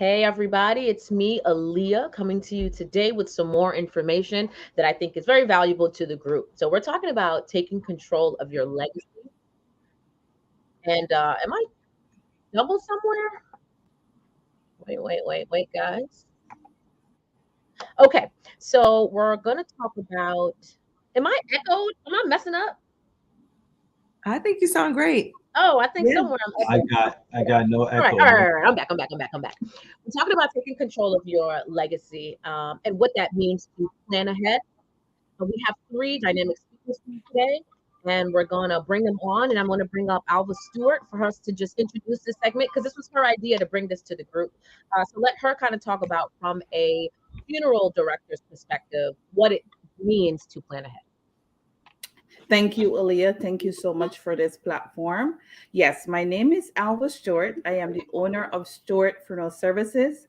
Hey everybody, it's me, Aaliyah, coming to you today with some more information that I think is very valuable to the group. So we're talking about taking control of your legacy. And am I double somewhere? Wait, guys. Okay, so we're gonna talk about. Am I echoed? Am I messing up? I think you sound great. Oh, I think Yeah. somewhere I'm I echoing. got I Okay. got no All right, echo, all right, no. all right. I'm back. We're talking about taking control of your legacy and what that means to plan ahead. We have three dynamic speakers for you today, and we're going to bring them on. And I'm going to bring up Alva Stuart for us to just introduce this segment because this was her idea to bring this to the group. So let her kind of talk about, from a funeral director's perspective, what it means to plan ahead. Thank you, Aaliyah. Thank you so much for this platform. Yes, my name is Alva Stuart. I am the owner of Stuart Funeral Services.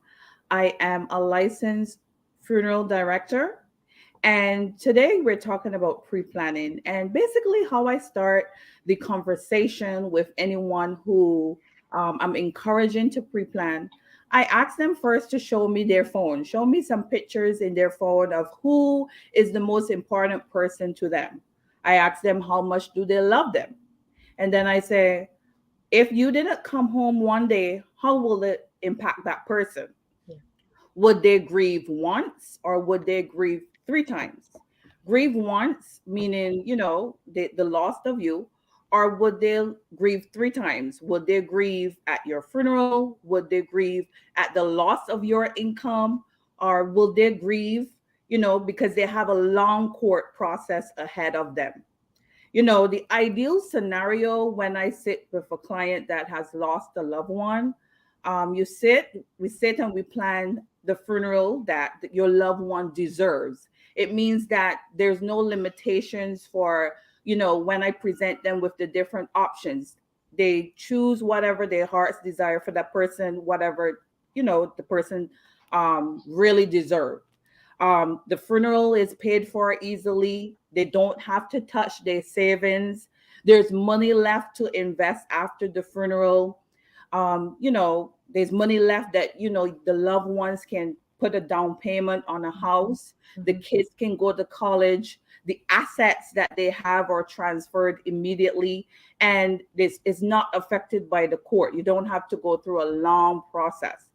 I am a licensed funeral director. And today we're talking about pre-planning and basically how I start the conversation with anyone who I'm encouraging to pre-plan. I ask them first to show me their phone, show me some pictures in their phone of who is the most important person to them. I ask them how much do they love them. And then I say, if you didn't come home one day, how will it impact that person? Yeah. Would they grieve once or would they grieve three times? Grieve once, meaning, the loss of you, or would they grieve three times? Would they grieve at your funeral? Would they grieve at the loss of your income? Or will they grieve, because they have a long court process ahead of them? The ideal scenario when I sit with a client that has lost a loved one, we sit and we plan the funeral that your loved one deserves. It means that there's no limitations for, when I present them with the different options, they choose whatever their heart's desire for that person, whatever, the person really deserves. The funeral is paid for easily. They don't have to touch their savings. There's money left to invest after the funeral. There's money left that, the loved ones can put a down payment on a house. The kids can go to college. The assets that they have are transferred immediately. And this is not affected by the court. You don't have to go through a long process.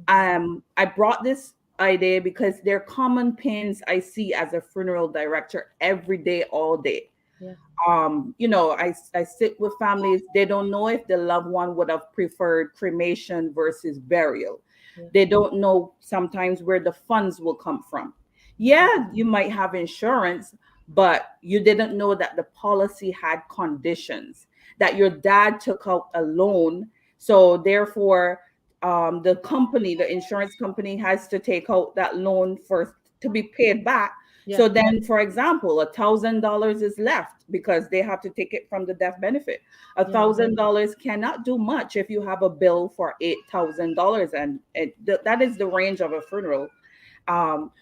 I brought this idea because they're common pains I see as a funeral director every day, all day. Yeah. I sit with families, they don't know if the loved one would have preferred cremation versus burial. Yeah. They don't know sometimes where the funds will come from. Yeah, you might have insurance, but you didn't know that the policy had conditions, that your dad took out a loan. So therefore, the insurance company has to take out that loan first to be paid back. Yeah. So then, for example, $1,000 is left because they have to take it from the death benefit. $1,000 cannot do much if you have a bill for $8,000, and that is the range of a funeral.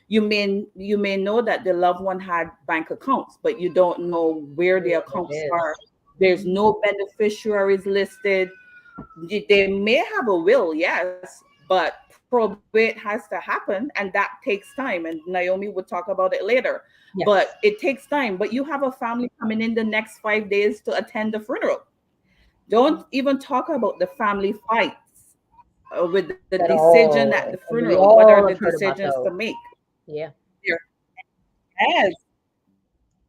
You may know that the loved one had bank accounts, but you don't know where the accounts are. There's no beneficiaries listed. They may have a will, yes, but probate has to happen, and that takes time. And Naomie would talk about it later. Yes. But it takes time. But you have a family coming in the next 5 days to attend the funeral. Don't even talk about the family fights with the decision at the We funeral. What all are the have heard about decisions those. to make? Yeah. There, yes,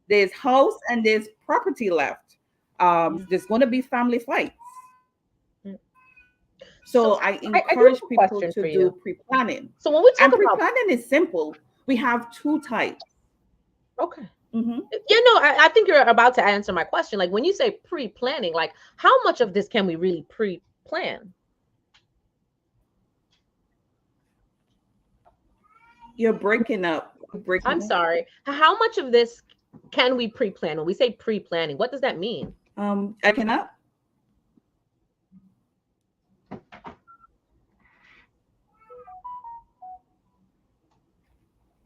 there's house and there's property left. There's going to be family fights. So I I do encourage have a people question to for do you. pre-planning. So when we talk And about pre-planning is simple. We have two types. okay. Mhm. Yeah, no, I think you're about to answer my question. Like when you say pre-planning, like how much of this can we really pre-plan? You're breaking up. You're I'm breaking up. sorry. How much of this can we pre-plan? When we say pre-planning, what does that mean? I cannot.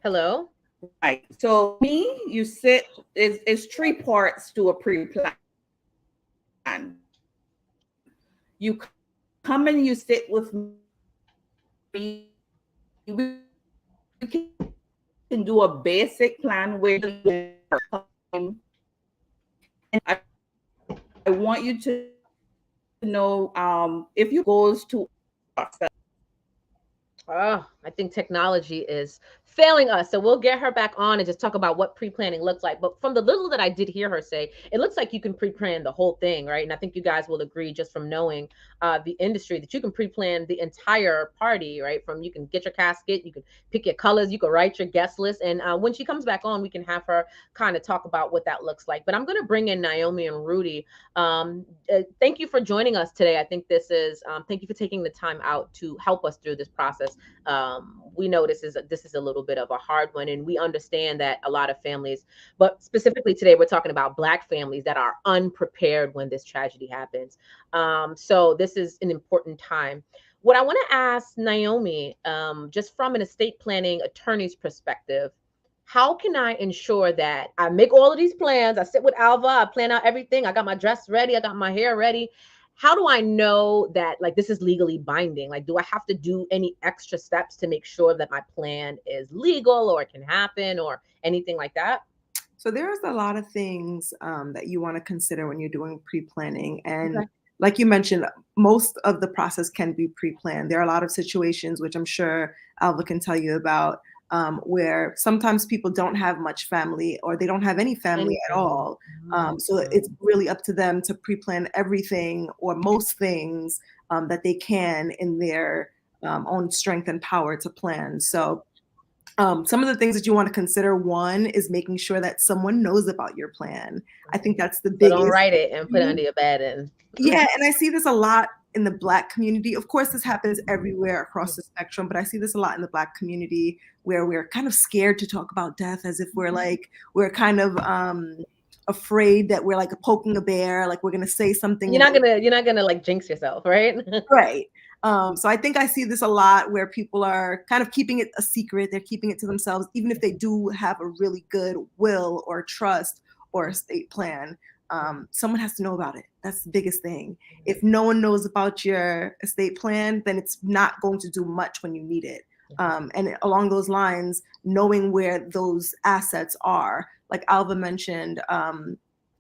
Hello? Right. So me, you sit is three parts to a pre-plan. You come and you sit with me. we can do a basic plan where I want you to know if you goals to Oh, I think technology is failing us. So we'll get her back on and just talk about what pre-planning looks like. But from the little that I did hear her say, it looks like you can pre-plan the whole thing, right? And I think you guys will agree just from knowing the industry that you can pre-plan the entire party, right? From you can get your casket, you can pick your colors, you can write your guest list. And when she comes back on, we can have her kind of talk about what that looks like. But I'm going to bring in Naomie and Rudy. Thank you for joining us today. I think this is, thank you for taking the time out to help us through this process. We know this is a little bit of a hard one, and we understand that a lot of families, but specifically today we're talking about Black families that are unprepared when this tragedy happens. So this is an important time. What I want to ask Naomie, just from an estate planning attorney's perspective, how can I ensure that I make all of these plans? I sit with Alva, I plan out everything. I got my dress ready, I got my hair ready. How do I know that like this is legally binding? Like, do I have to do any extra steps to make sure that my plan is legal or it can happen or anything like that? So there's a lot of things that you want to consider when you're doing pre-planning. And Okay. like you mentioned, most of the process can be pre-planned. There are a lot of situations, which I'm sure Alva can tell you about, where sometimes people don't have much family or they don't have any family at Anything. all. So it's really up to them to pre-plan everything or most things that they can in their own strength and power to plan. So some of the things that you want to consider, one is making sure that someone knows about your plan. I think that's the So don't biggest. write it and put it under your bed and Yeah, and I see this a lot in the Black community. Of course, this happens everywhere across the spectrum, but I see this a lot in the Black community where we're kind of scared to talk about death as if we're kind of afraid that we're like poking a bear, like we're gonna say something and you're not gonna like jinx yourself, right? right. So I think I see this a lot where people are kind of keeping it a secret. They're keeping it to themselves, even if they do have a really good will or trust or estate plan. Someone has to know about it. That's the biggest thing. If no one knows about your estate plan, then it's not going to do much when you need it. And along those lines, knowing where those assets are, like Alva mentioned,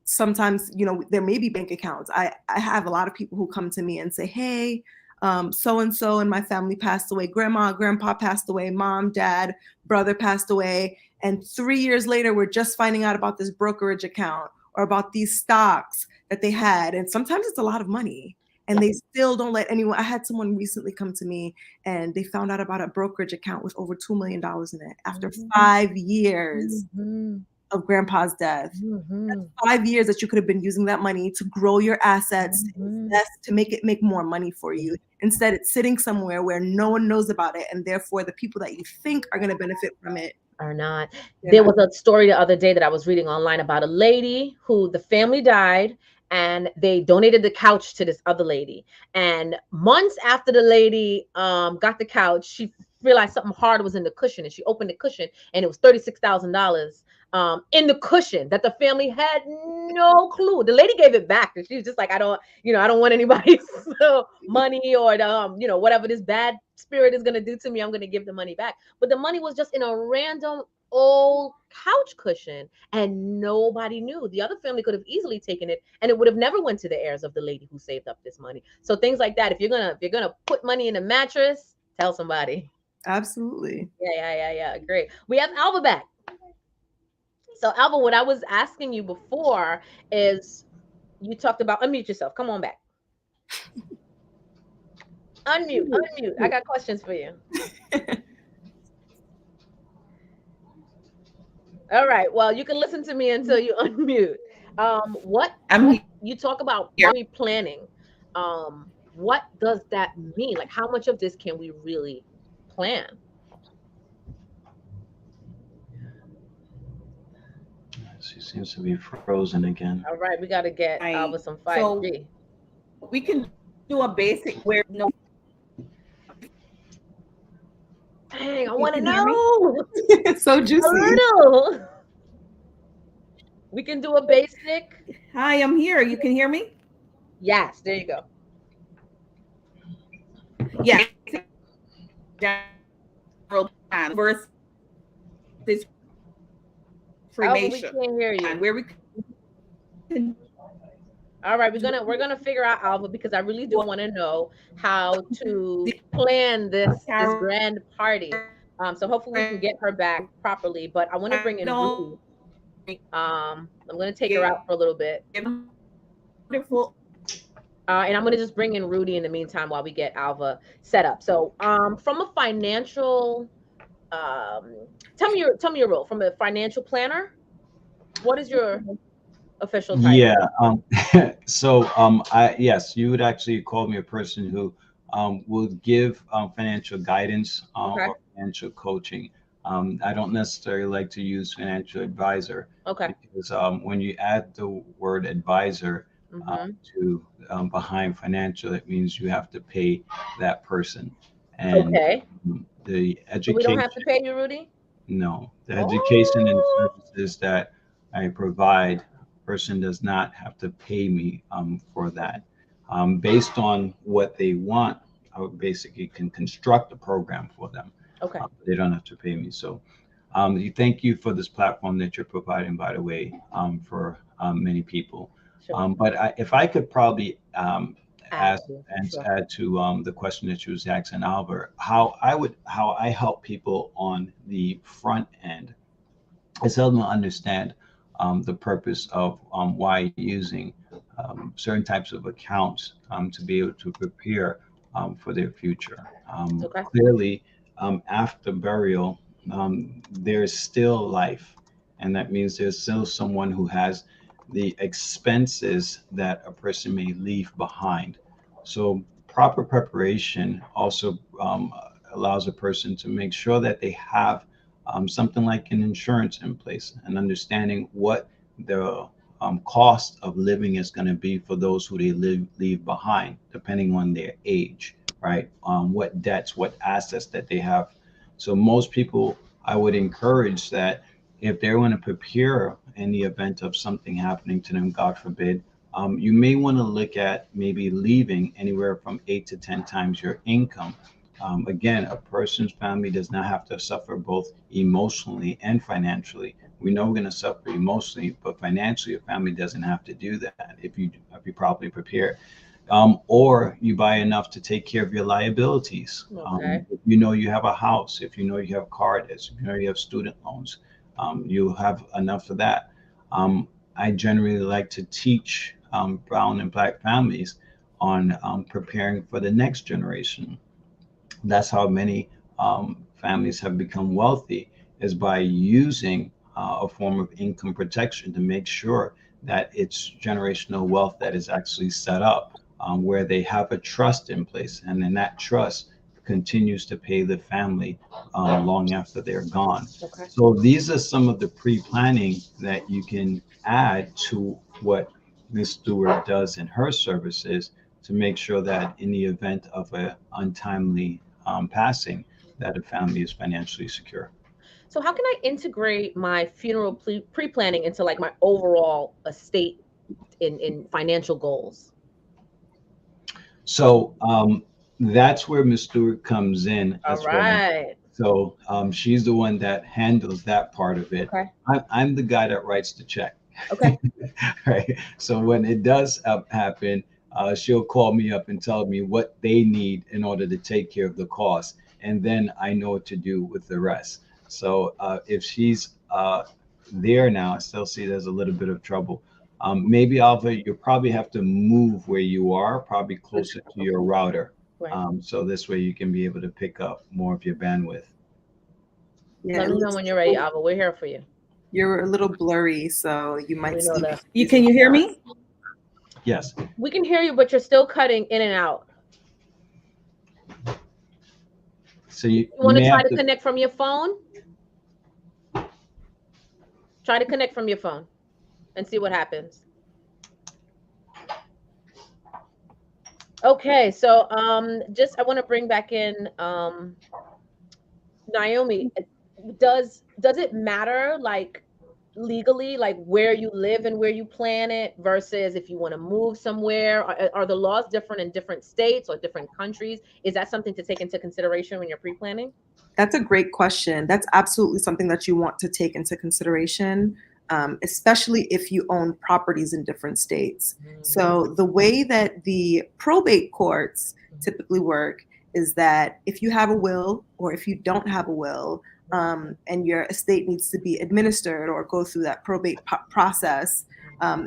sometimes, there may be bank accounts. I have a lot of people who come to me and say, hey, so-and-so in my family passed away. Grandma, grandpa passed away. Mom, dad, brother passed away. And 3 years later, we're just finding out about this brokerage account or about these stocks that they had. And sometimes it's a lot of money. And they still don't let anyone. I had someone recently come to me and they found out about a brokerage account with over $2 million in it after 5 years of grandpa's death. That's 5 years that you could have been using that money to grow your assets, to invest, to make more money for you. Instead, it's sitting somewhere where no one knows about it, and therefore the people that you think are going to benefit from it Are not. There was a story the other day that I was reading online about a lady who the family died and they donated the couch to this other lady. And months after the lady got the couch, she realized something hard was in the cushion and she opened the cushion and it was $36,000 in the cushion that the family had no clue. The lady gave it back and she was just like, I don't want anybody's money or whatever this bad spirit is going to do to me, I'm going to give the money back. But the money was just in a random old couch cushion and nobody knew. The other family could have easily taken it and it would have never went to the heirs of the lady who saved up this money. So things like that, if you're gonna put money in a mattress, tell somebody. Absolutely. Yeah, great. We have Alva back. So Alva, what I was asking you before is you talked about unmute yourself. Come on back. Unmute. I got questions for you. All right. Well, you can listen to me until you unmute. What you talk about pre-planning? What does that mean? Like, how much of this can we really plan? She seems to be frozen again. All right, we got to get Alva some 5G. So we can do a basic where Dang, I want to know. It's so juicy. A little. We can do a basic. Hi, I'm here. You can hear me? Yes, there you go. Yeah. general plan versus Alva, we cremation, can't hear and you. where we can All right, we're gonna figure out, Alva, because I really do want to know how to plan this grand party. So hopefully we can get her back properly. But I want to bring in Rudy. I'm gonna take her out for a little bit. wonderful. And I'm gonna just bring in Rudy in the meantime while we get Alva set up. So, from a financial, tell me your role from a financial planner. What is your official title? Yeah. So I yes, you would actually call me a person who will give financial guidance Okay. or financial coaching. I don't necessarily like to use financial advisor Okay. because when you add the word advisor Mm-hmm. to behind financial, it means you have to pay that person, and Okay. the So we don't have education. to pay you, Rudy. No, the education and Oh. services that I provide, person does not have to pay me for that. Based on what they want, I would basically can construct a program for them. Okay. They don't have to pay me. So, thank you for this platform that you're providing, by the way, for many people. Sure. But if I could probably Add ask to. and Sure. add to the question that you was asking Albert, how I help people on the front end is help them understand the purpose of why using certain types of accounts to be able to prepare for their future. Okay. Clearly, after burial, there's still life, and that means there's still someone who has the expenses that a person may leave behind. So, proper preparation also allows a person to make sure that they have something like an insurance in place and understanding what the cost of living is going to be for those who they leave behind, depending on their age, right? What debts, what assets that they have. So most people, I would encourage that if they want to prepare in the event of something happening to them, God forbid, you may want to look at maybe leaving anywhere from 8 to 10 times your income. Again, a person's family does not have to suffer both emotionally and financially. We know we're going to suffer emotionally, but financially, your family doesn't have to do that if you properly prepare. Or you buy enough to take care of your liabilities. Okay. If you know you have a house, if you know you have car debts, if you know you have student loans, you have enough of that. I generally like to teach brown and black families on preparing for the next generation. That's how many families have become wealthy, is by using a form of income protection to make sure that it's generational wealth that is actually set up, where they have a trust in place, and then that trust continues to pay the family long after they're gone. Okay. So these are some of the pre-planning that you can add to what Ms. Stewart does in her services to make sure that in the event of a untimely passing, that a family is financially secure. So how can I integrate my funeral pre-planning into like my overall estate in financial goals? So that's where Ms. Stewart comes in All as well. right. So she's the one that handles that part of it. Okay. I'm the guy that writes the check. Okay. Right. So when it does happen, she'll call me up and tell me what they need in order to take care of the cost, and then I know what to do with the rest. So if she's there now, I still see there's a little bit of trouble. Maybe Alva, you probably have to move where you are, probably closer to your router, Right. so this way you can be able to pick up more of your bandwidth. Yeah, Let it me know looks when you're ready, Alva. We're here for you. you're a little blurry, so you We might know still be that. Can you hear confusing me? us. Yes. We can hear you, but you're still cutting in and out. So you You want to may try have to to. connect from your phone? Try to connect from your phone and see what happens. Okay, so just I want to bring back in Naomie. Does it matter like legally, like where you live and where you plan it versus if you want to move somewhere? Are the laws different in different states or different countries? Is that something to take into consideration when you're pre-planning? That's a great question. That's absolutely something that you want to take into consideration, especially if you own properties in different states. So the way that the probate courts typically work is that if you have a will or if you don't have a will, and your estate needs to be administered or go through that probate process,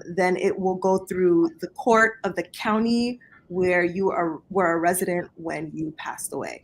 then it will go through the court of the county where you were a resident when you passed away.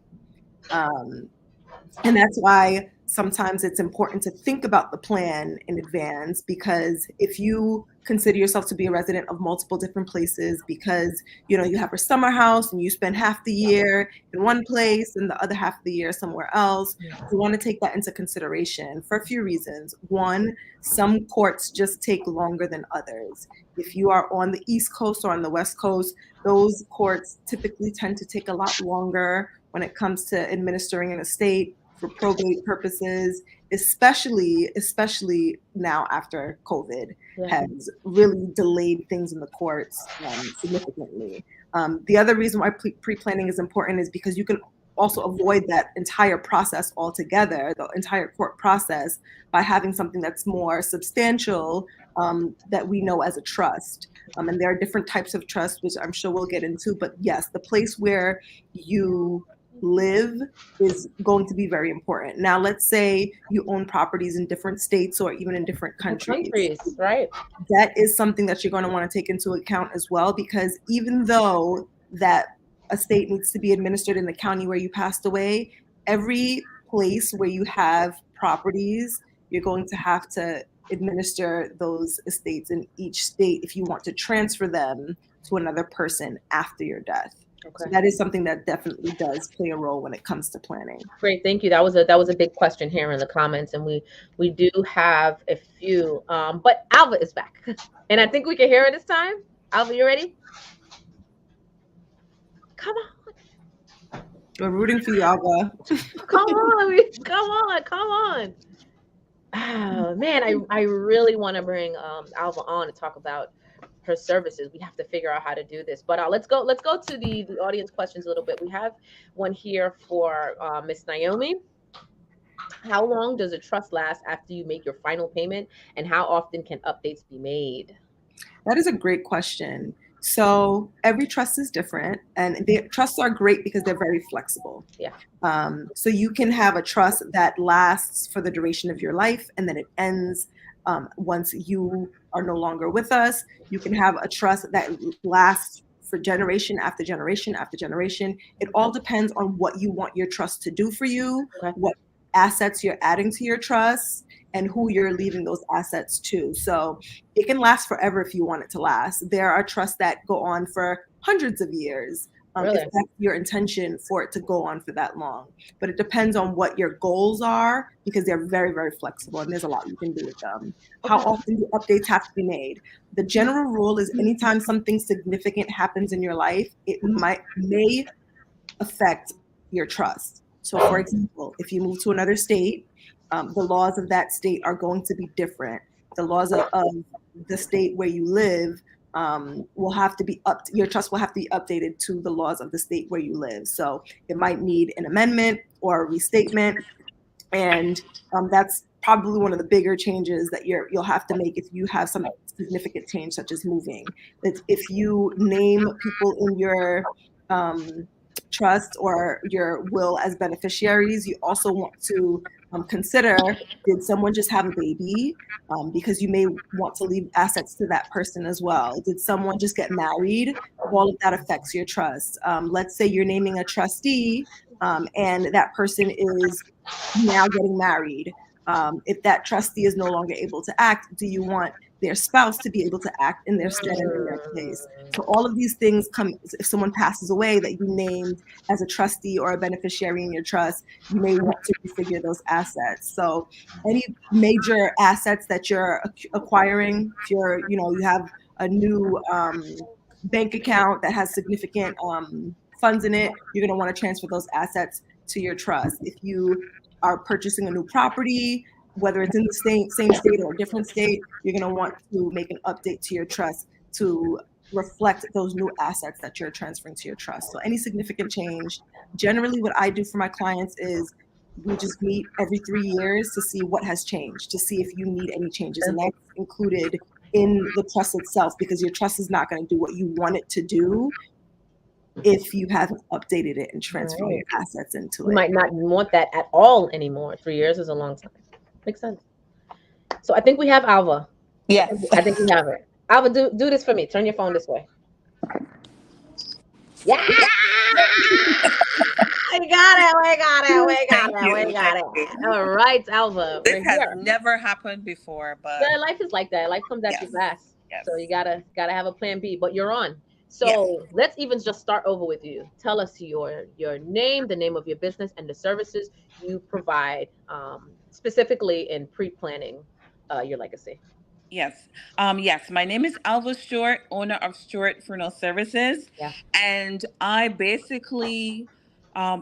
And that's why sometimes it's important to think about the plan in advance, because if you consider yourself to be a resident of multiple different places because you have a summer house and you spend half the year in one place and the other half of the year somewhere else, you want to take that into consideration for a few reasons. One, some courts just take longer than others. If you are on the East Coast or on the West Coast, those courts typically tend to take a lot longer when it comes to administering an estate for probate purposes, especially now after COVID has really delayed things in the courts significantly. The other reason why pre-planning is important is because you can also avoid that entire process altogether, the entire court process, by having something that's more substantial that we know as a trust. And there are different types of trust, which I'm sure we'll get into. But yes, the place where you live is going to be very important. Now, let's say you own properties in different states or even in different countries. Right? That is something that you're going to want to take into account as well, because even though that estate needs to be administered in the county where you passed away, every place where you have properties, you're going to have to administer those estates in each state if you want to transfer them to another person after your death. Okay. So that is something that definitely does play a role when it comes to planning. Great, thank you. That was a big question here in the comments, and we do have a few. But Alva is back, and I think we can hear her this time. Alva, you ready? Come on. We're rooting for you, Alva. Come on. Oh man, I really want to bring Alva on to talk about her services. We have to figure out how to do this, but let's go to the audience questions a little bit. We have one here for Miss Naomie. How long does a trust last after you make your final payment, and how often can updates be made? That is a great question. So every trust is different, and the trusts are great because they're very flexible. Yeah. So you can have a trust that lasts for the duration of your life, and then it ends once you are no longer with us. You can have a trust that lasts for generation after generation after generation. It all depends on what you want your trust to do for you, what assets you're adding to your trust, and who you're leaving those assets to. So it can last forever if you want it to last. There are trusts that go on for hundreds of years. Really? If that's your intention for it to go on for that long. But it depends on what your goals are, because they're very, very flexible and there's a lot you can do with them. How often do updates have to be made? The general rule is anytime something significant happens in your life, it may affect your trust. So for example, if you move to another state, the laws of that state are going to be different. The laws of the state where you live will have to be your trust will have to be updated to the laws of the state where you live. So it might need an amendment or a restatement, and that's probably one of the bigger changes that you'll have to make if you have some significant change, such as moving. If you name people in your trust or your will as beneficiaries, you also want to consider, did someone just have a baby? Because you may want to leave assets to that person as well. Did someone just get married? All of that affects your trust. Let's say you're naming a trustee and that person is now getting married. If that trustee is no longer able to act, do you want their spouse to be able to act in their stead and in their place? So all of these things come, if someone passes away that you named as a trustee or a beneficiary in your trust, you may want to refigure those assets. So any major assets that you're acquiring, if you have a new bank account that has significant funds in it, you're going to want to transfer those assets to your trust. If you are purchasing a new property, whether it's in the same state or a different state, you're going to want to make an update to your trust to reflect those new assets that you're transferring to your trust. So any significant change, generally what I do for my clients is we just meet every 3 years to see what has changed, to see if you need any changes. And that's included in the trust itself, because your trust is not going to do what you want it to do if you haven't updated it and transferred your assets into You it. might not want that at all anymore. 3 years is a long time. Makes sense. So I think we have Alva. Yes. I think we have it. Alva, do this for me. Turn your phone this way. Yeah. We got it. All right, Alva. This has never happened before, but yeah, life is like that. Life comes at you fast. Yes. So you gotta have a plan B. But you're on. So let's even just start over with you. Tell us your name, the name of your business, and the services you provide, specifically in pre-planning your legacy. Yes. Yes. My name is Alva Stuart, owner of Stuart Funeral Services. Yeah. And I basically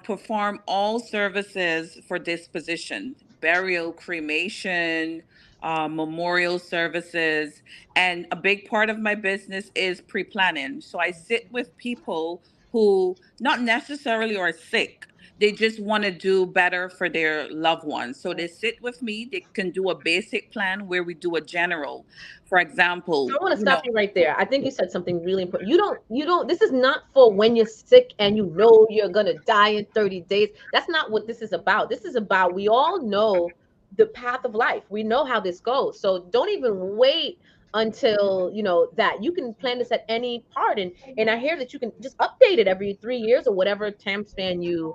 perform all services for disposition, burial, cremation, memorial services. And a big part of my business is pre-planning. So I sit with people who not necessarily are sick. They just want to do better for their loved ones. So they sit with me. They can do a basic plan where we do a general. For example, I want to stop you right there. I think you said something really important. You don't, this is not for when you're sick and you know you're going to die in 30 days. That's not what this is about. This is about, we all know the path of life. We know how this goes. So don't even wait until, that you can plan this at any part. And I hear that you can just update it every 3 years or whatever time span you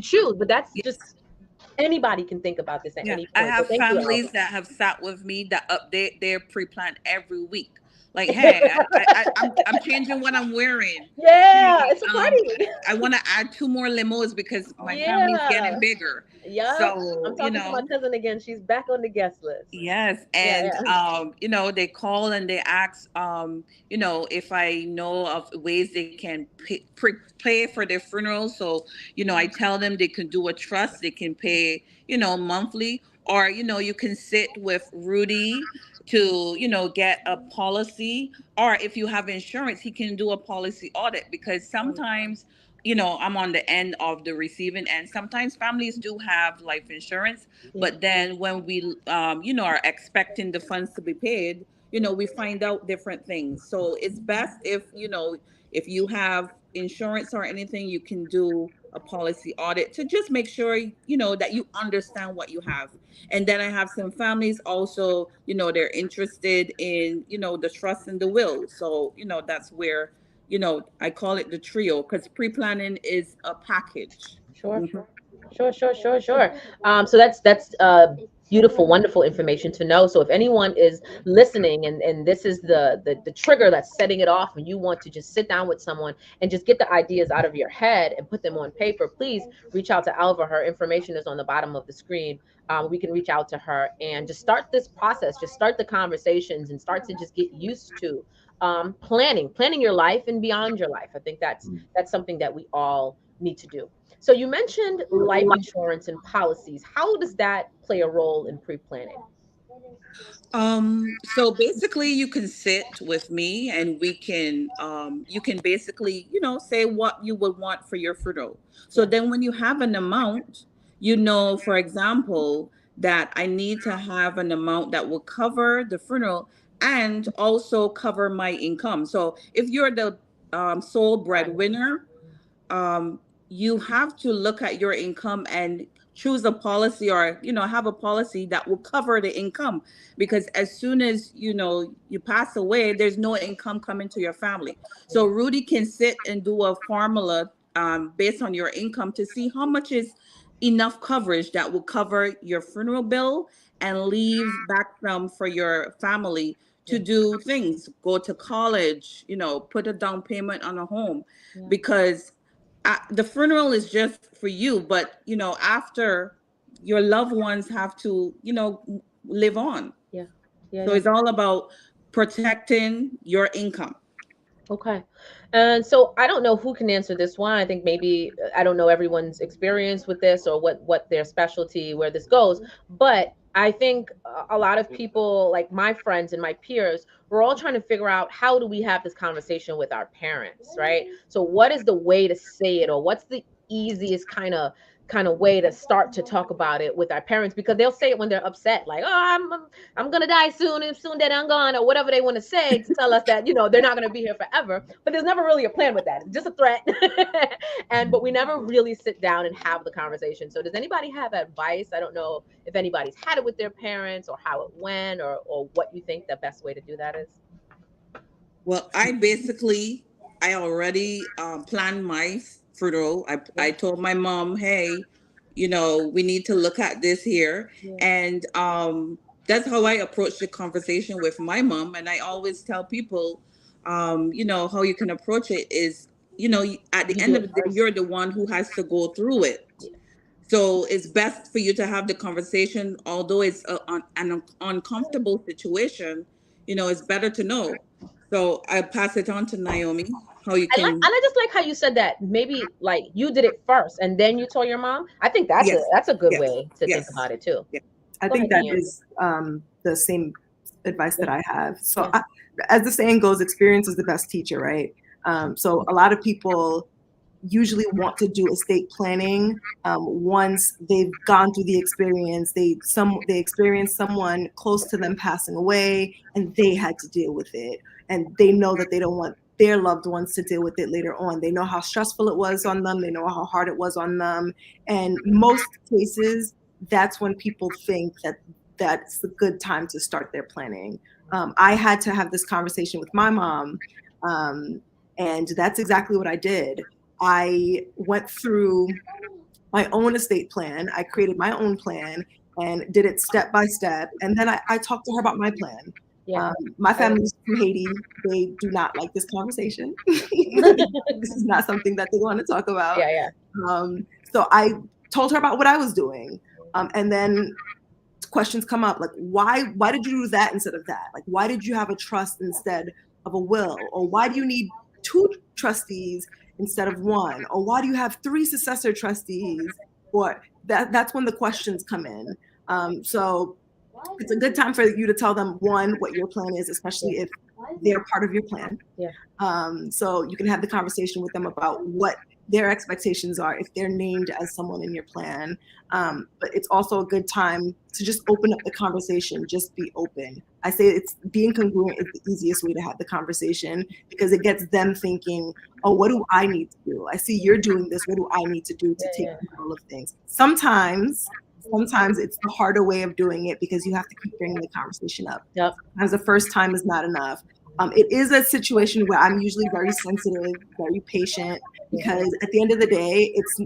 choose, but that's just anybody can think about this at any I point. have So thank you, families Alva. that have sat with me that update their pre-plan every week. Like, hey, I'm changing what I'm wearing. Yeah, it's a party. I want to add 2 more limos because my family's getting bigger. Yeah, So, I'm talking to my cousin again. She's back on the guest list. Yes, and they call and they ask, if I know of ways they can pay for their funeral. So, I tell them they can do a trust, they can pay, monthly, or you can sit with Rudy to get a policy, or if you have insurance, he can do a policy audit, because sometimes I'm on the end of the receiving end. Sometimes families do have life insurance, but then when we, are expecting the funds to be paid, we find out different things. So it's best if you have insurance or anything, you can do a policy audit to just make sure, that you understand what you have. And then I have some families also, they're interested in, the trust and the will. So, that's where, I call it the trio, because pre-planning is a package. Sure. So that's beautiful, wonderful information to know. So if anyone is listening and this is the trigger that's setting it off, and you want to just sit down with someone and just get the ideas out of your head and put them on paper, please reach out to Alva. Her information is on the bottom of the screen. We can reach out to her and just start this process, just start the conversations and start to just get used to planning your life and beyond your life. I think that's something that we all need to do. So you mentioned life insurance and policies. How does that play a role in pre-planning? So basically you can sit with me and we can, you can basically, say what you would want for your funeral. So then when you have an amount, for example, that I need to have an amount that will cover the funeral and also cover my income. So if you're the sole breadwinner, you have to look at your income and choose a policy, or have a policy that will cover the income, because as soon as you pass away, there's no income coming to your family. So Rudy can sit and do a formula based on your income to see how much is enough coverage that will cover your funeral bill and leave back some for your family to do things, go to college, put a down payment on a home, because the funeral is just for you, but after, your loved ones have to live on. So it's all about protecting your income. Okay. And so I don't know who can answer this one. I think maybe, I don't know everyone's experience with this or what their specialty, where this goes, but I think a lot of people, like my friends and my peers, we're all trying to figure out how do we have this conversation with our parents, right? So what is the way to say it, or what's the easiest kind of way to start to talk about it with our parents, because they'll say it when they're upset, like, "Oh, I'm gonna die soon, and soon that I'm gone," or whatever they want to say to tell us that, they're not gonna be here forever. But there's never really a plan with that. It's just a threat. But we never really sit down and have the conversation. So does anybody have advice? I don't know if anybody's had it with their parents, or how it went, or what you think the best way to do that is. Well, I already planned my funeral. I told my mom, hey, we need to look at this here. Yeah. And that's how I approach the conversation with my mom. And I always tell people, how you can approach it is, at the You end do of it the day, first. you're the one who has to go through it. Yeah. So it's best for you to have the conversation, although it's an uncomfortable situation. It's better to know. So I pass it on to Naomi, how you And can. I just like how you said that maybe like you did it first and then you told your mom. I think that's a Yes, that's a good yes, way to think yes, about it too. yes. I Go think ahead, that Diane. is the same advice that I have. So Yeah. as the saying goes, experience is the best teacher, right? So a lot of people usually want to do estate planning once they've gone through the experience. They experienced someone close to them passing away, and they had to deal with it, and they know that they don't want their loved ones to deal with it later on. They know how stressful it was on them. They know how hard it was on them, and most cases, that's when people think that that's a good time to start their planning. I had to have this conversation with my mom, and that's exactly what I did. I went through my own estate plan. I created my own plan and did it step by step. And then I talked to her about my plan. Yeah. My family's from Haiti. They do not like this conversation. This is not something that they want to talk about. Yeah. So I told her about what I was doing. And then questions come up like, why did you do that instead of that? Like, why did you have a trust instead of a will? Or why do you need 2 trustees instead of 1? Or why do you have 3 successor trustees? Or that's when the questions come in. So it's a good time for you to tell them, 1, what your plan is, especially if they're part of your plan. Yeah. So you can have the conversation with them about what their expectations are if they're named as someone in your plan. But it's also a good time to just open up the conversation, just be open. I say it's being congruent is the easiest way to have the conversation, because it gets them thinking, oh, what do I need to do? I see you're doing this. What do I need to do to take control of things? Sometimes it's the harder way of doing it, because you have to keep bringing the conversation up. Yep. Sometimes the first time is not enough. It is a situation where I'm usually very sensitive, very patient, because at the end of the day, it's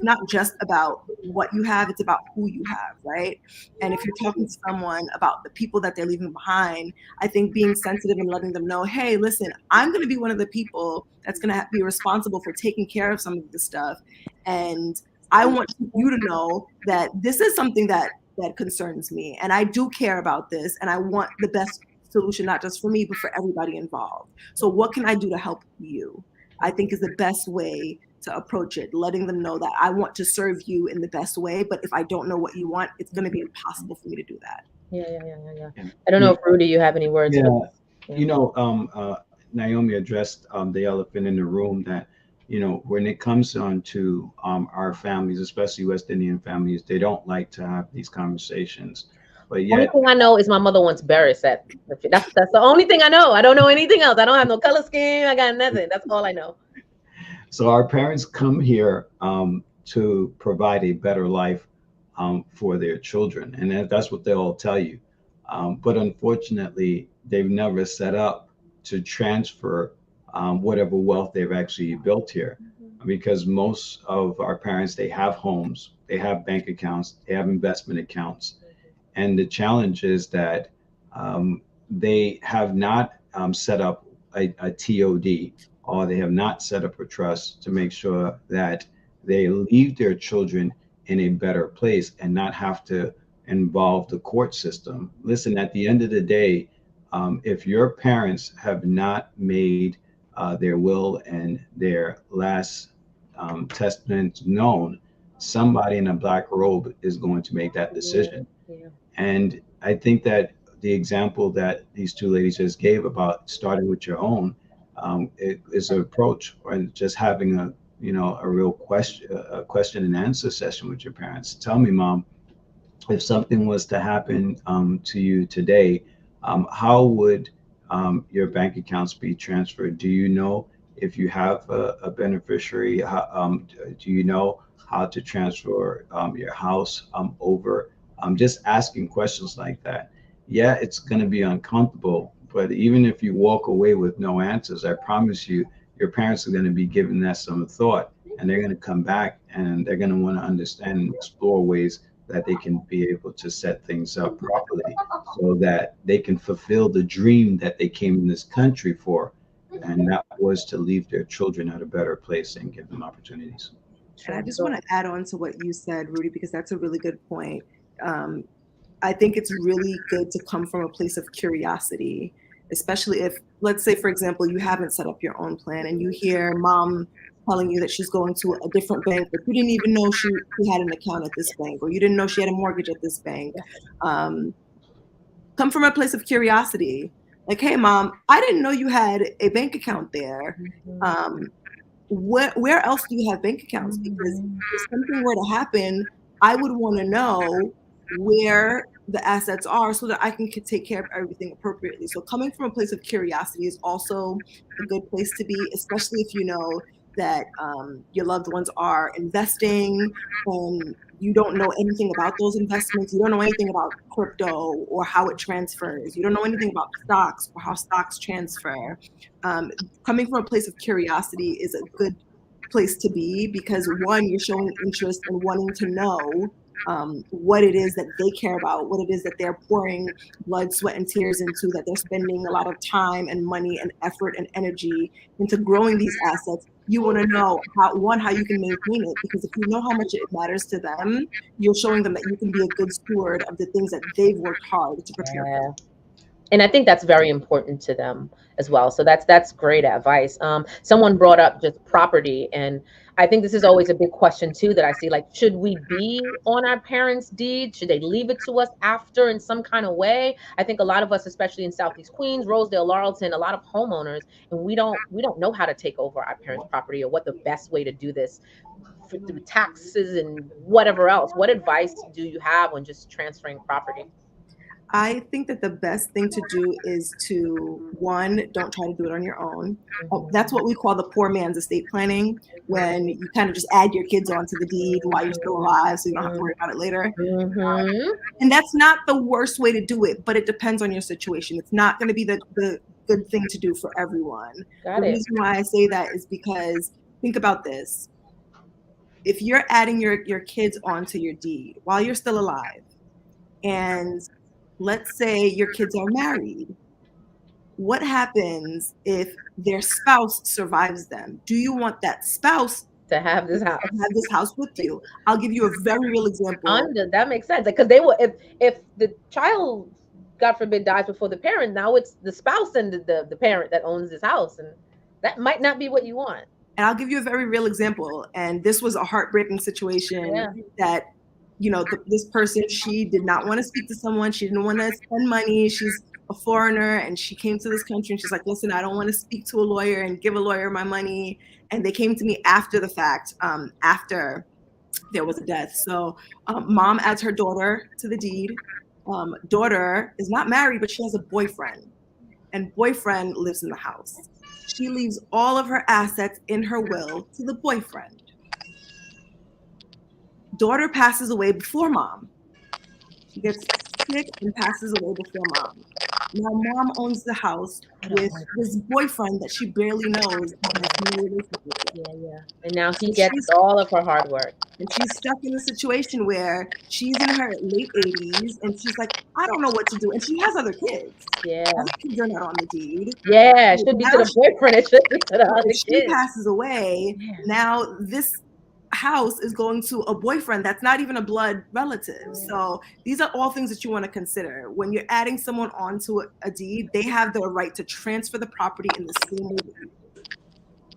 not just about what you have, it's about who you have, right? And if you're talking to someone about the people that they're leaving behind, I think being sensitive and letting them know, hey, listen, I'm going to be one of the people that's going to be responsible for taking care of some of this stuff. And I want you to know that this is something that concerns me, and I do care about this, and I want the best solution, not just for me, but for everybody involved. So what can I do to help you? I think is the best way to approach it, letting them know that I want to serve you in the best way, but if I don't know what you want, it's going to be impossible for me to do that. Yeah. I don't know if Rudy, you have any words. Yeah. Naomi addressed the elephant in the room that, when it comes on to our families, especially West Indian families, they don't like to have these conversations. But Only yet, thing I know is my mother wants berry set. That's the only thing I know. I don't know anything else. I don't have no color scheme. I got nothing. That's all I know. so our parents come here to provide a better life for their children, and that's what they'll tell you. But unfortunately, they've never set up to transfer whatever wealth they've actually built here, because most of our parents, they have homes, they have bank accounts, they have investment accounts. And the challenge is that they have not set up a TOD, or they have not set up a trust to make sure that they leave their children in a better place and not have to involve the court system. Listen, at the end of the day, if your parents have not made their will and their last testament known, somebody in a black robe is going to make that decision. Yeah. And I think that the example that these two ladies just gave about starting with your own, it is an approach, or just having a, a real question and answer session with your parents. Tell me, Mom, if something was to happen to you today, how would your bank accounts be transferred? Do you know if you have a beneficiary? Do you know how to transfer your house over? Just asking questions like that. Yeah, it's going to be uncomfortable, but even if you walk away with no answers, I promise you, your parents are going to be giving that some thought, and they're going to come back and they're going to want to understand and explore ways that they can be able to set things up properly so that they can fulfill the dream that they came in this country for. And that was to leave their children at a better place and give them opportunities. And I just want to add on to what you said, Rudy, because that's a really good point. I think it's really good to come from a place of curiosity, especially if, let's say, for example, you haven't set up your own plan and you hear mom telling you that she's going to a different bank, but you didn't even know she had an account at this bank, or you didn't know she had a mortgage at this bank. Come from a place of curiosity. Like, hey, Mom, I didn't know you had a bank account there. Where else do you have bank accounts? Because if something were to happen, I would want to know where the assets are so that I can take care of everything appropriately. So coming from a place of curiosity is also a good place to be, especially if you know that your loved ones are investing and you don't know anything about those investments. You don't know anything about crypto or how it transfers. You don't know anything about stocks or how stocks transfer. Coming from a place of curiosity is a good place to be, because one, you're showing interest in wanting to know what it is that they care about, what it is that they're pouring blood, sweat, and tears into, that they're spending a lot of time and money and effort and energy into growing these assets. You want to know how you can maintain it, because if you know how much it matters to them, you're showing them that you can be a good steward of the things that they've worked hard to prepare for. And I think that's very important to them as well. So that's great advice. Someone brought up just property, and I think this is always a big question too that I see. Like, should we be on our parents' deed? Should they leave it to us after in some kind of way? I think a lot of us, especially in Southeast Queens, Rosedale, Laurelton, a lot of homeowners, and we don't know how to take over our parents' property or what the best way to do this through taxes and whatever else. What advice do you have on just transferring property? I think that the best thing to do is to, one, don't try to do it on your own. That's what we call the poor man's estate planning, when you kind of just add your kids onto the deed while you're still alive so you don't have to worry about it later. And that's not the worst way to do it, but it depends on your situation. It's not going to be the good thing to do for everyone. The reason why I say that is because, think about this. If you're adding your kids onto your deed while you're still alive, and let's say your kids are married, what happens if their spouse survives them? Do you want that spouse to have this house with you? I'll give you a very real example. That makes sense, because they will, if the child, God forbid, dies before the parent, now it's the spouse and the parent that owns this house, and that might not be what you want. And I'll give you a very real example. And this was a heartbreaking situation that, this person, she did not want to speak to someone. She didn't want to spend money. She's a foreigner, and she came to this country and she's like, listen, I don't want to speak to a lawyer and give a lawyer my money. And they came to me after the fact, after there was a death. So mom adds her daughter to the deed. Daughter is not married, but she has a boyfriend, and boyfriend lives in the house. She leaves all of her assets in her will to the boyfriend. Daughter passes away before mom. She gets sick and passes away before mom. Now mom owns the house with this boyfriend that she barely knows. And now he gets all of her hard work. And she's stuck in a situation where she's in her late 80s and she's like, I don't know what to do. And she has other kids. Other kids are not on the deed. It should be to the boyfriend. It should be to the other kids. She passes away. Now this house is going to a boyfriend that's not even a blood relative. So these are all things that you want to consider when you're adding someone onto a deed. They have the right to transfer the property in the same way that you do.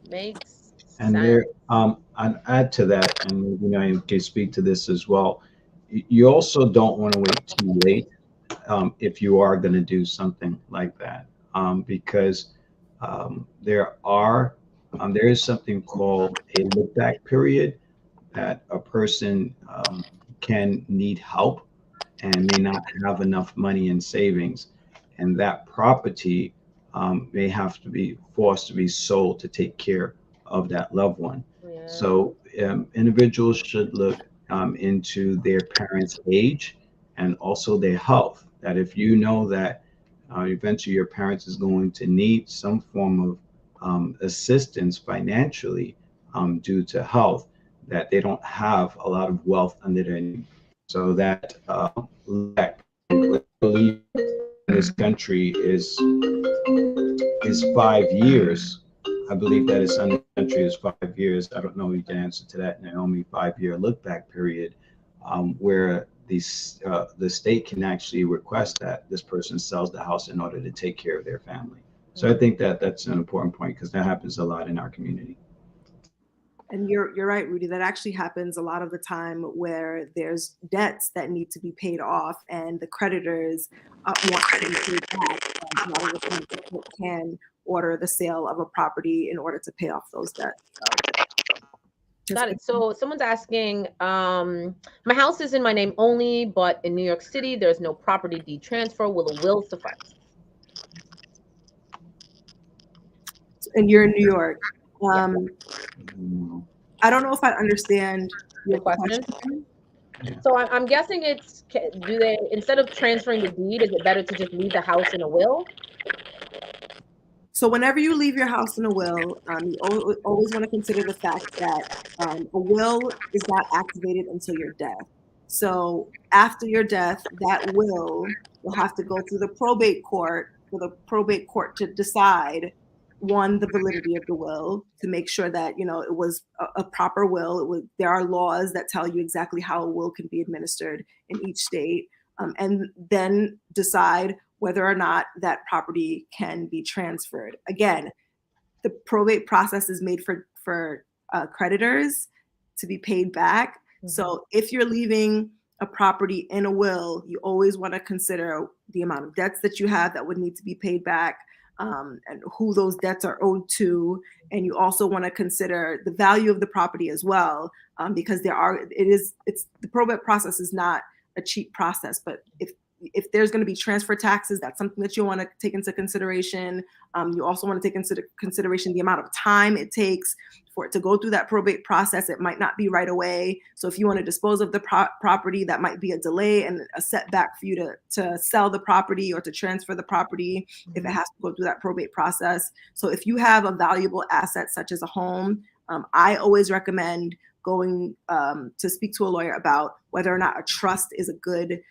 Makes and sense. there I'd add to that, and you can speak to this as well. You also don't want to wait too late if you are going to do something like that, because there is something called a look back period that a person can need help and may not have enough money in savings, and that property may have to be forced to be sold to take care of that loved one. Yeah. So individuals should look into their parents' age and also their health. That if you know that eventually your parents is going to need some form of assistance financially due to health, that they don't have a lot of wealth under their name. So that lack, I believe, in this country is 5 years. I believe that it's under the country is 5 years. I don't know if you can answer to that, Naomie. 5 year look back period, where the state can actually request that this person sells the house in order to take care of their family. So I think that that's an important point because that happens a lot in our community. And you're right, Rudy. That actually happens a lot of the time where there's debts that need to be paid off, and the creditors want to be paid back. A lot of the times the court can order the sale of a property in order to pay off those debts. Got it. So someone's asking, my house is in my name only, but in New York City, there's no property deed transfer. Will a will suffice? And you're in New York. Yeah. I don't know if I understand your question. question. So I'm guessing it's, do they, instead of transferring the deed, is it better to just leave the house in a will? So whenever you leave your house in a will, you always want to consider the fact that a will is not activated until your death. So after your death, that will have to go through the probate court for the probate court to decide, one, the validity of the will, to make sure that, you know, it was a proper will. There are laws that tell you exactly how a will can be administered in each state, and then decide whether or not that property can be transferred. Again, the probate process is made for creditors to be paid back. Mm-hmm. So if you're leaving a property in a will, you always want to consider the amount of debts that you have that would need to be paid back, and who those debts are owed to. And you also want to consider the value of the property as well, because the probate process is not a cheap process. But if there's going to be transfer taxes, that's something that you want to take into consideration. You also want to take into consideration the amount of time it takes for it to go through that probate process. It might not be right away. So if you want to dispose of the property, that might be a delay and a setback for you to sell the property or to transfer the property if it has to go through that probate process. So if you have a valuable asset such as a home, I always recommend going to speak to a lawyer about whether or not a trust is a good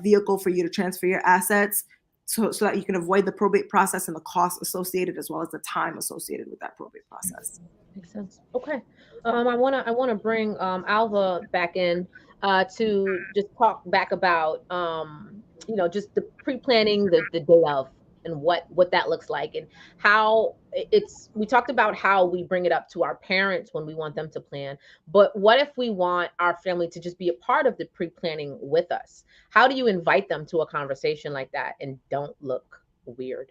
vehicle for you to transfer your assets, so that you can avoid the probate process and the costs associated, as well as the time associated with that probate process. Makes sense. Okay. I wanna bring Alva back in to just talk back about just the pre-planning the day of, and what that looks like, and how we talked about how we bring it up to our parents when we want them to plan, but what if we want our family to just be a part of the pre-planning with us? How do you invite them to a conversation like that and don't look weird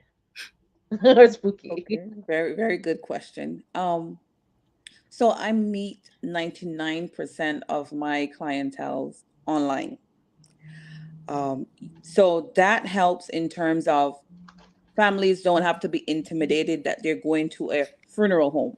or spooky? Okay. Very, very good question. So I meet 99% of my clientele online. So that helps in terms of families don't have to be intimidated that they're going to a funeral home.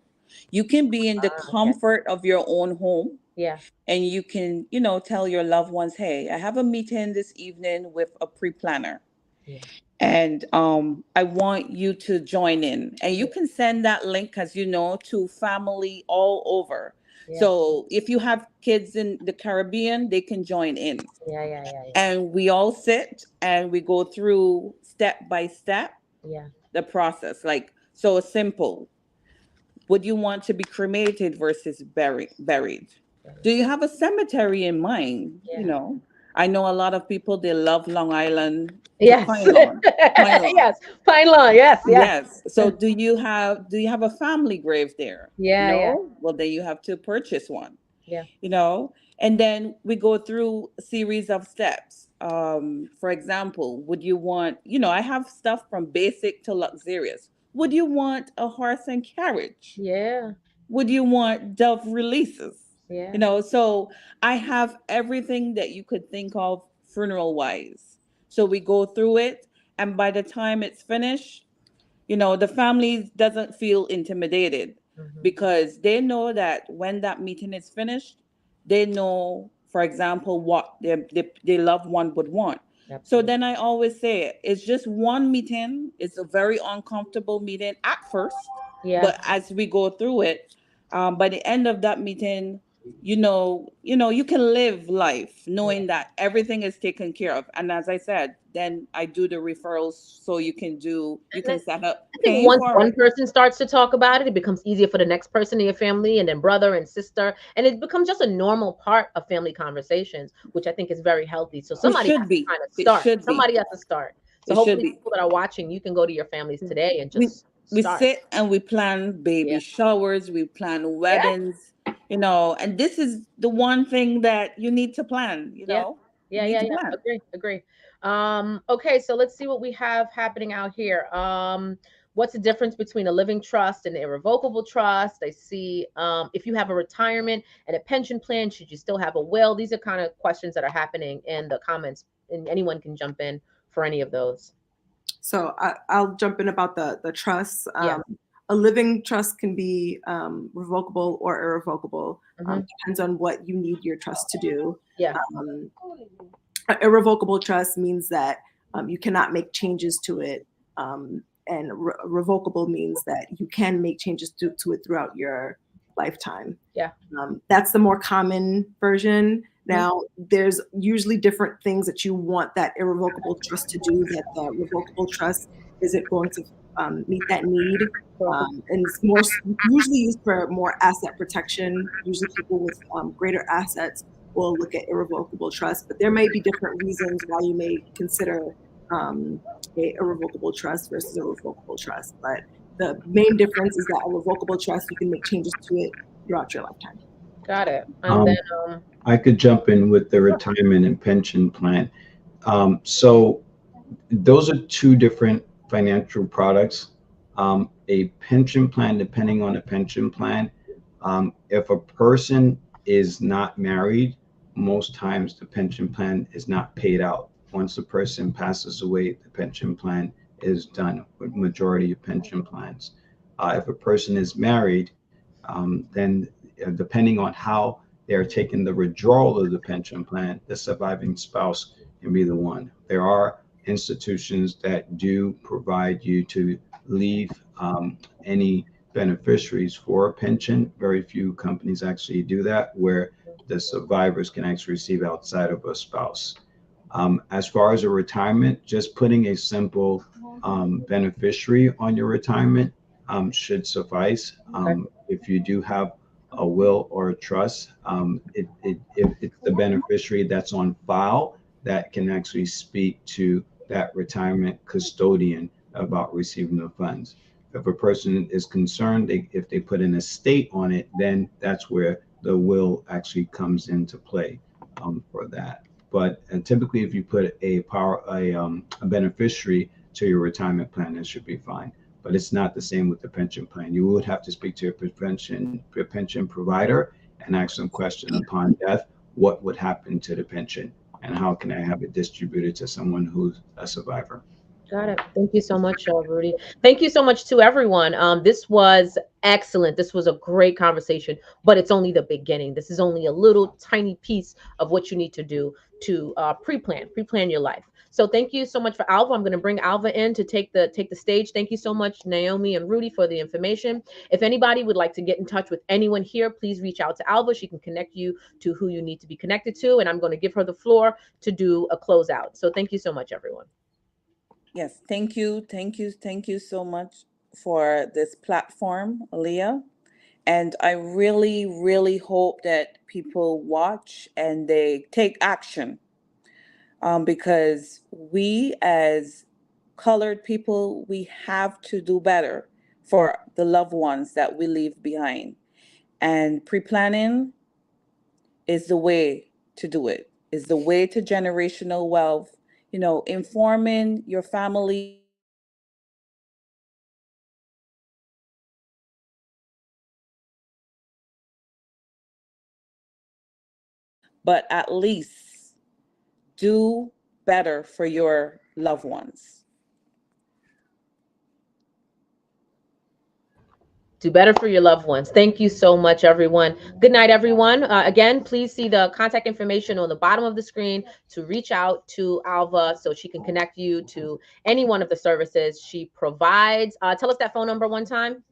You can be in the comfort of your own home. Yeah. And you can, tell your loved ones, hey, I have a meeting this evening with a pre-planner. Yeah. And I want you to join in. And you can send that link, as you know, to family all over. Yeah. So if you have kids in the Caribbean, they can join in. Yeah. And we all sit and we go through step by step. Yeah. The process. Like, so simple. Would you want to be cremated versus buried? Do you have a cemetery in mind? Yeah. I know a lot of people, they love Long Island. Yes. Pine Lawn. Yes. Pine Lawn. Yes. So do you have a family grave there? Yeah. No? Yeah. Well, then you have to purchase one. Yeah. And then we go through a series of steps. For example, would you want, I have stuff from basic to luxurious. Would you want a horse and carriage? Yeah. Would you want dove releases? Yeah. So I have everything that you could think of funeral wise. So we go through it, and by the time it's finished, the family doesn't feel intimidated Mhm. because they know that when that meeting is finished, they know, for example, what their loved one would want. So Absolutely. then I always say it's just one meeting. It's a very uncomfortable meeting at first, Yeah. but as we go through it, by the end of that meeting, you can live life Yeah. knowing that everything is taken care of. And as I said, then I do the referrals so you And can set up I think paying once for one it. person starts to talk about it, it becomes easier for the next person in your family, and then brother and sister, and it becomes just a normal part of family conversations, which I think is very healthy. So It somebody has should to be. kind of It start. should be. Somebody has to start. So It should hopefully, be. people that are watching, you can go to your families today and We just we start. sit and we plan Yeah. baby showers, we plan Yeah. weddings, and this is the one thing that you need to plan, Yeah. You Yeah. need Yeah. to Yeah. plan. Agree. Agree. Okay. So let's see what we have happening out here. What's the difference between a living trust and an irrevocable trust? I see. If you have a retirement and a pension plan, should you still have a will? These are kind of questions that are happening in the comments, and anyone can jump in for any of those. So I'll jump in about the trusts. Yeah. A living trust can be revocable or irrevocable. Hmm. Depends on what you need your trust to do. Yeah. Um, an irrevocable trust means that you cannot make changes to it. And revocable means that you can make changes to it throughout your lifetime. Yeah. That's the more common version. Mhm. Now, there's usually different things that you want that irrevocable trust to do that the revocable trust isn't going to meet that need. Cool. And it's more usually used for more asset protection. Usually, people with greater assets will look at irrevocable trust, but there may be different reasons why you may consider um, a irrevocable trust versus a revocable trust. But the main difference is that a revocable trust, you can make changes to it throughout your lifetime. Got it. And then, Um, I could jump in with the sure. retirement and pension plan. So those are two different financial products. A pension plan, depending on the pension plan, if a person is not married, most times the pension plan is not paid out. Once the person passes away, the pension plan is done with majority of pension plans. If a person is married, then depending on how they're taking the withdrawal of the pension plan, the surviving spouse can be the one. There are institutions that do provide you to leave any beneficiaries for a pension. Very few companies actually do that, where the survivors can actually receive outside of a spouse. As far as a retirement, just putting a simple beneficiary on your retirement should suffice. Okay. If you do have a will or a trust, if it's the beneficiary that's on file that can actually speak to that retirement custodian about receiving the funds. If a person is concerned, if they put an estate on it, then that's where the will actually comes into play for that. But typically, if you put a beneficiary to your retirement plan, it should be fine. But it's not the same with the pension plan. You would have to speak to your pension provider and ask them question upon death, what would happen to the pension and how can I have it distributed to someone who's a survivor? Got it. Thank you so much, Rudy. Thank you so much to everyone. This was excellent. This was a great conversation, but it's only the beginning. This is only a little tiny piece of what you need to do to pre-plan your life. So thank you so much for Alva. I'm going to bring Alva in to take the stage. Thank you so much, Naomie and Rudy, for the information. If anybody would like to get in touch with anyone here, please reach out to Alva. She can connect you to who you need to be connected to, and I'm going to give her the floor to do a closeout. So thank you so much, everyone. Yes, thank you so much for this platform, Leah. And I really, really hope that people watch and they take action, because we as colored people, we have to do better for the loved ones that we leave behind. And pre planning is the way to do it, is the way to generational wealth. You know, informing your family but at least do better for your loved ones. Do better for your loved ones. Thank you so much, everyone. Good night, everyone. Again, please see the contact information on the bottom of the screen to reach out to Alva so she can connect you to any one of the services she provides. Tell us that phone number one time.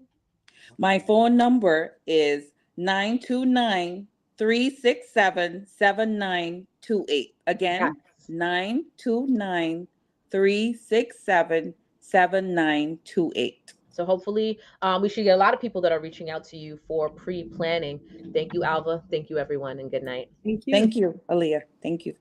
My phone number is 929-367-7928. Again, Yes. 929-367-7928. So hopefully we should get a lot of people that are reaching out to you for pre-planning. Thank you, Alva. Thank you, everyone, and good night. Thank you. Thank you, Aaliyah. Thank you.